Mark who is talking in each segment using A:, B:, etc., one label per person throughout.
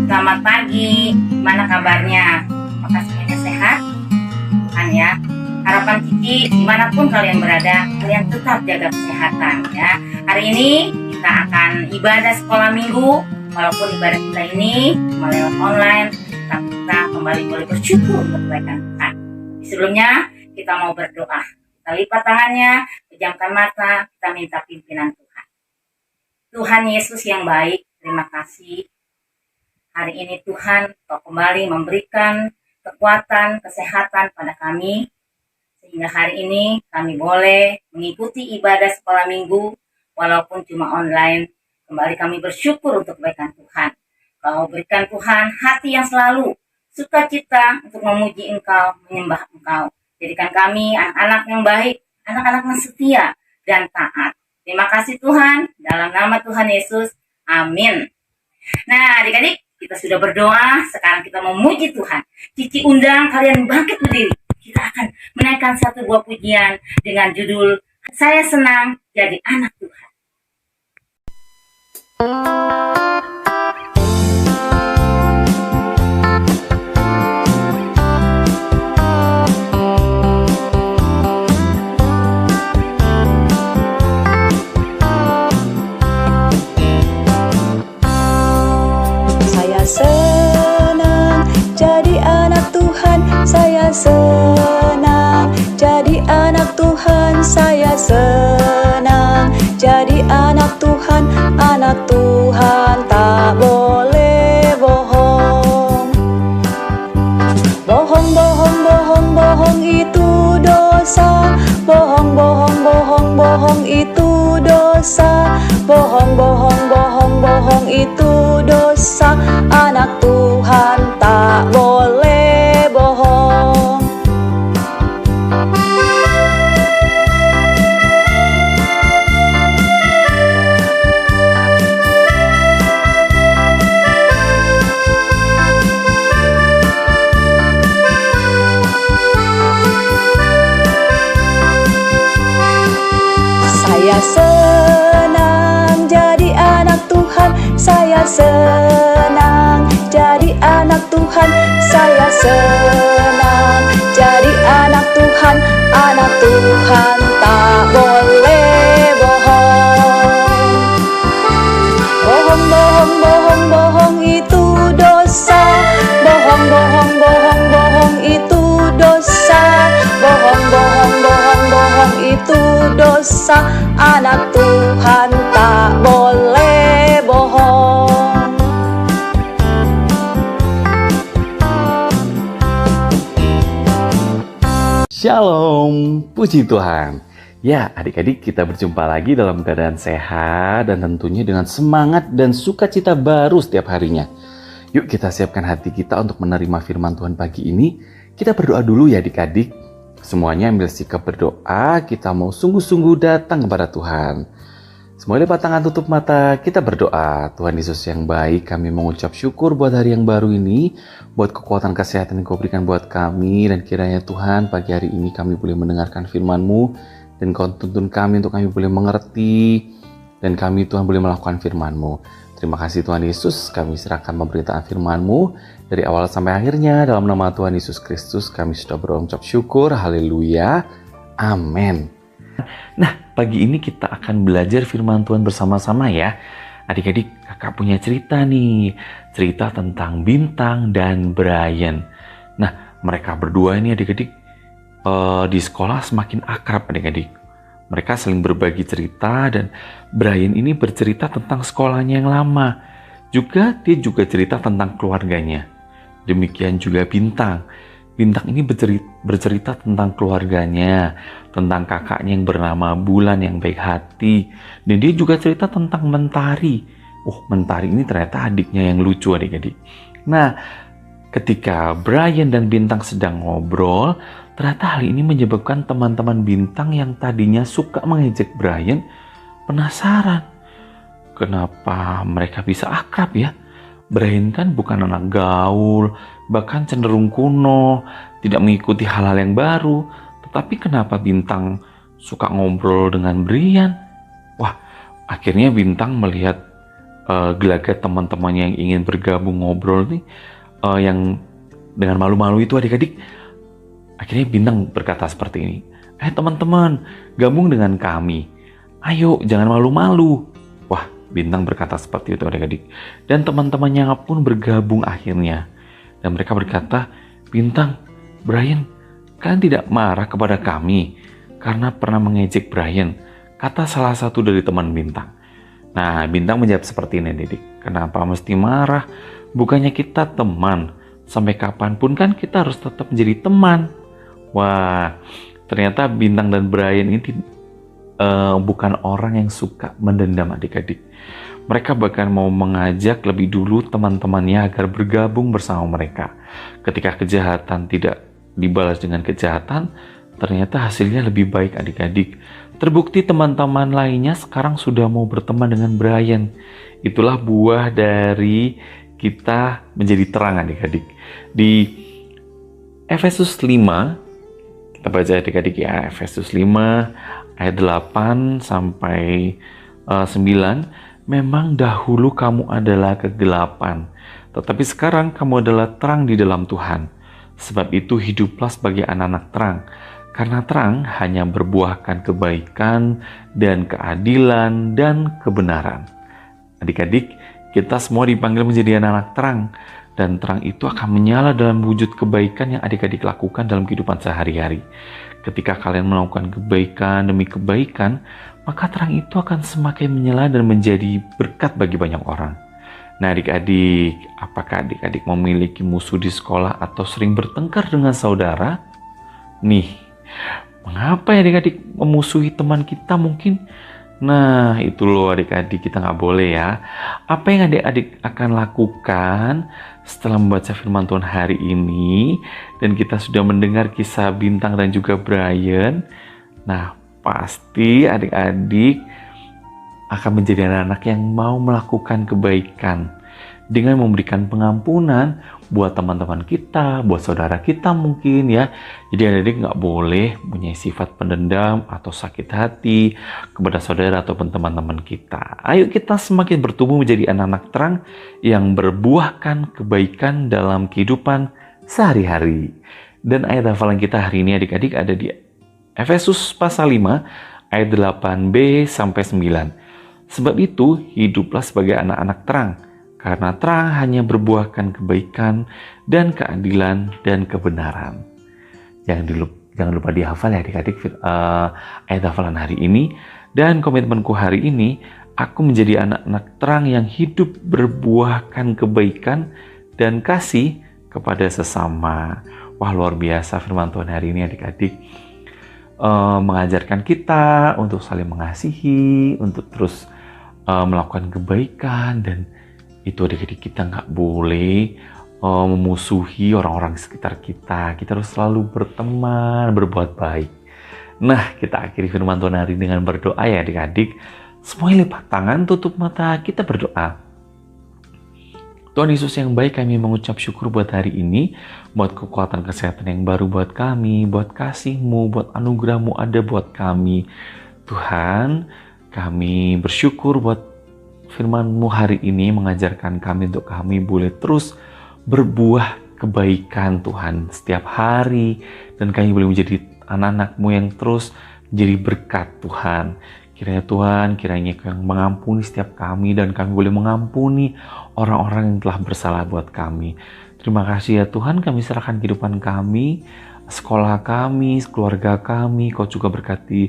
A: Selamat pagi, gimana kabarnya? Apakah semuanya sehat? Kan ya. Harapan Cici, dimanapun kalian berada, kalian tetap jaga kesehatan ya. Hari ini kita akan ibadah sekolah minggu. Walaupun ibadah kita ini lewat online, tapi kita kembali boleh bersyukur untuk kebaikan Tuhan. Sebelumnya kita mau berdoa. Kita lipat tangannya, pejamkan mata, kita minta pimpinan Tuhan. Tuhan Yesus yang baik, terima kasih. Hari ini Tuhan, Kau kembali memberikan kekuatan, kesehatan pada kami. Sehingga hari ini kami boleh mengikuti ibadah sekolah minggu, walaupun cuma online. Kembali kami bersyukur untuk kebaikan Tuhan. Kau berikan Tuhan hati yang selalu sukacita untuk memuji Engkau, menyembah Engkau. Jadikan kami anak-anak yang baik, anak-anak yang setia dan taat. Terima kasih Tuhan, dalam nama Tuhan Yesus, amin. Nah adik-adik, kita sudah berdoa, sekarang kita memuji Tuhan. Cici undang kalian bangkit berdiri. Kita akan menaikkan satu buah pujian dengan judul Saya Senang Jadi Anak Tuhan.
B: Senang jadi anak Tuhan, saya senang jadi anak Tuhan, saya senang jadi anak Tuhan tak boleh bohong. Bohong, bohong, bohong, bohong itu dosa. Bohong, bohong, bohong, bohong itu dosa. Bohong, bohong, bohong, bohong itu dosa. Anak Tuhan tak boleh bohong. Saya senang jadi anak Tuhan, saya senang jadi anak Tuhan, saya senang jadi anak Tuhan tak boleh bohong. Bohong, bohong, bohong, bohong itu dosa. Bohong, bohong, bohong, bohong itu dosa. Bohong, bohong, bohong, bohong itu dosa. Anak Tuhan tak boleh bohong.
C: Shalom, puji Tuhan. Ya, adik-adik, kita berjumpa lagi dalam keadaan sehat dan tentunya dengan semangat dan sukacita baru setiap harinya. Yuk kita siapkan hati kita untuk menerima firman Tuhan pagi ini. Kita berdoa dulu ya adik-adik. Semuanya ambil sikap berdoa, kita mau sungguh-sungguh datang kepada Tuhan. Semuanya lipat tangan, tutup mata, kita berdoa. Tuhan Yesus yang baik, kami mengucap syukur buat hari yang baru ini, buat kekuatan kesehatan yang Kau berikan buat kami, dan kiranya Tuhan pagi hari ini kami boleh mendengarkan firman-Mu, dan Kau tuntun kami untuk kami boleh mengerti, dan kami Tuhan boleh melakukan firman-Mu. Terima kasih Tuhan Yesus, kami serahkan pemberitaan firman-Mu dari awal sampai akhirnya. Dalam nama Tuhan Yesus Kristus kami sudah berucap syukur, haleluya, amin. Nah, pagi ini kita akan belajar firman Tuhan bersama-sama ya. Adik-adik, kakak punya cerita nih, cerita tentang Bintang dan Brian. Nah, mereka berdua ini adik-adik di sekolah semakin akrab adik-adik. Mereka saling berbagi cerita dan Brian ini bercerita tentang sekolahnya yang lama. Dia juga cerita tentang keluarganya. Demikian juga Bintang. Bintang ini bercerita tentang keluarganya, tentang kakaknya yang bernama Bulan yang baik hati. Dan dia juga cerita tentang Mentari. Mentari ini ternyata adiknya yang lucu adik-adik. Nah, ketika Brian dan Bintang sedang ngobrol, ternyata hal ini menyebabkan teman-teman Bintang yang tadinya suka mengejek Brian penasaran. Kenapa mereka bisa akrab ya? Brian kan bukan anak gaul, bahkan cenderung kuno, tidak mengikuti hal-hal yang baru. Tetapi kenapa Bintang suka ngobrol dengan Brian? Akhirnya Bintang melihat gelagat teman-temannya yang ingin bergabung ngobrol nih, yang dengan malu-malu itu adik-adik, akhirnya Bintang berkata seperti ini, teman-teman, gabung dengan kami, ayo jangan malu-malu. Wah, Bintang berkata seperti itu adik-adik, dan teman-temannya pun bergabung akhirnya, dan mereka berkata, Bintang, Brian, kalian tidak marah kepada kami karena pernah mengejek Brian, kata salah satu dari teman Bintang. Nah, Bintang menjawab seperti ini, adik-adik, kenapa mesti marah? Bukannya kita teman, sampai kapanpun kan kita harus tetap menjadi teman. Wah, ternyata Bintang dan Brian ini bukan orang yang suka mendendam adik-adik. Mereka bahkan mau mengajak lebih dulu teman-temannya agar bergabung bersama mereka. Ketika kejahatan tidak dibalas dengan kejahatan, ternyata hasilnya lebih baik adik-adik. Terbukti teman-teman lainnya sekarang sudah mau berteman dengan Brian. Itulah buah dari kita menjadi terang adik-adik. Di Efesus 5, kita baca adik-adik ya, Efesus 5 ayat 8 sampai 9, memang dahulu kamu adalah kegelapan, tetapi sekarang kamu adalah terang di dalam Tuhan. Sebab itu hiduplah sebagai anak-anak terang, karena terang hanya berbuahkan kebaikan dan keadilan dan kebenaran. Adik-adik, kita semua dipanggil menjadi anak-anak terang, dan terang itu akan menyala dalam wujud kebaikan yang adik-adik lakukan dalam kehidupan sehari-hari. Ketika kalian melakukan kebaikan demi kebaikan, maka terang itu akan semakin menyala dan menjadi berkat bagi banyak orang. Nah adik-adik, apakah adik-adik memiliki musuh di sekolah atau sering bertengkar dengan saudara? Nih, mengapa ya adik-adik memusuhi teman kita mungkin? Nah, itu loh adik-adik, kita nggak boleh ya. Apa yang adik-adik akan lakukan setelah membaca firman Tuhan hari ini, dan kita sudah mendengar kisah Bintang dan juga Brian? Nah, pasti adik-adik akan menjadi anak-anak yang mau melakukan kebaikan dengan memberikan pengampunan buat teman-teman kita, buat saudara kita mungkin ya. Jadi adik-adik nggak boleh punya sifat pendendam atau sakit hati kepada saudara ataupun teman-teman kita. Ayo kita semakin bertumbuh menjadi anak-anak terang yang berbuahkan kebaikan dalam kehidupan sehari-hari. Dan ayat hafalan kita hari ini adik-adik ada di Efesus pasal 5 ayat 8b sampai 9. Sebab itu hiduplah sebagai anak-anak terang, karena terang hanya berbuahkan kebaikan dan keadilan dan kebenaran. Jangan lupa dihafal ya adik-adik ayat hafalan hari ini. Dan komitmenku hari ini, aku menjadi anak-anak terang yang hidup berbuahkan kebaikan dan kasih kepada sesama. Wah, luar biasa firman Tuhan hari ini adik-adik. Mengajarkan kita untuk saling mengasihi, untuk terus melakukan kebaikan, dan itu adik-adik kita nggak boleh memusuhi orang-orang di sekitar kita. Kita harus selalu berteman, berbuat baik. Nah, kita akhiri firman Tuhan hari dengan berdoa ya adik-adik. Semuanya lipat tangan, tutup mata, kita berdoa. Tuhan Yesus yang baik, kami mengucap syukur buat hari ini, buat kekuatan kesehatan yang baru buat kami, buat kasih-Mu, buat anugerah-Mu ada buat kami. Tuhan, kami bersyukur buat firman-Mu hari ini mengajarkan kami untuk kami boleh terus berbuah kebaikan Tuhan setiap hari, dan kami boleh menjadi anak-anak-Mu yang terus menjadi berkat Tuhan. Kiranya yang mengampuni setiap kami, dan kami boleh mengampuni orang-orang yang telah bersalah buat kami. Terima kasih ya Tuhan, kami serahkan kehidupan kami, sekolah kami, keluarga kami. Kau juga berkati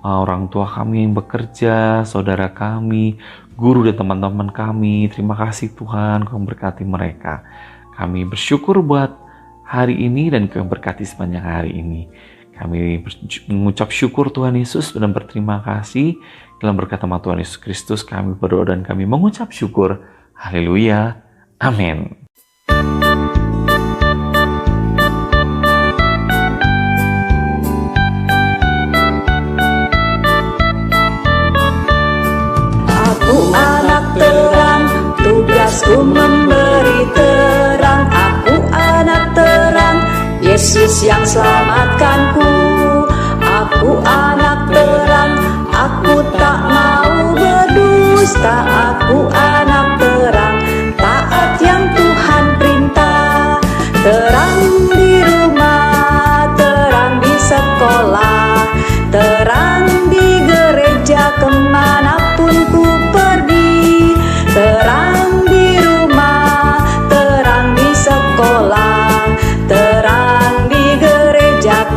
C: orang tua kami yang bekerja, saudara kami, guru dan teman-teman kami. Terima kasih Tuhan, Kau berkati mereka. Kami bersyukur buat hari ini dan Kau berkati sepanjang hari ini. Kami mengucap syukur Tuhan Yesus dan berterima kasih. Dalam berkat nama Tuhan Yesus Kristus kami berdoa dan kami mengucap syukur. Haleluya. Amin.
B: Aku anak terang, tugasku memberi terang. Aku anak terang, Yesus yang selamatkanku. Aku anak terang, aku tak mau berdusta. Aku anak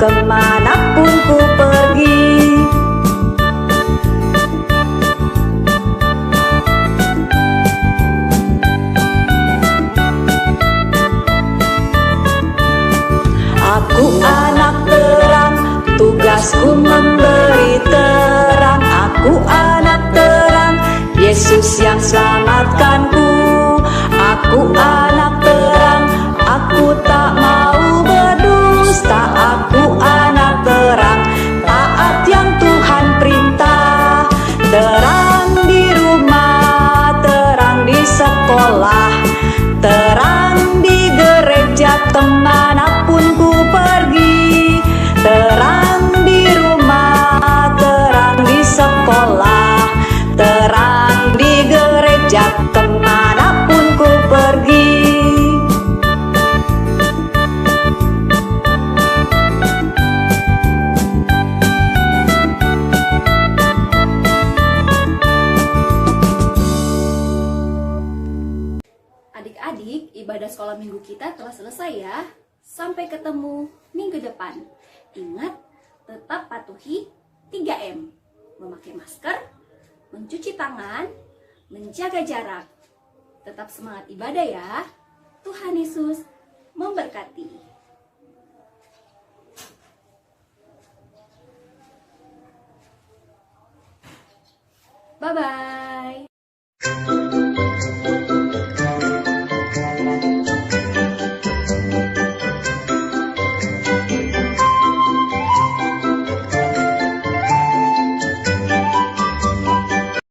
B: kemanapun ku pergi. Aku anak terang, tugasku memberi terang. Aku anak terang, Yesus yang selamatkanku. Aku anak terang, aku tak mau berdusta. Aku anak terang, taat yang Tuhan perintah. Terang di rumah, terang di sekolah, terang di gereja kemanapun ku pergi. Terang di rumah, terang di sekolah, terang di gereja kemanapun ku pergi.
D: Adik-adik, ibadah sekolah minggu kita telah selesai ya. Sampai ketemu minggu depan. Ingat, tetap patuhi 3M. Memakai masker, mencuci tangan, menjaga jarak. Tetap semangat ibadah ya. Tuhan Yesus memberkati. Bye-bye.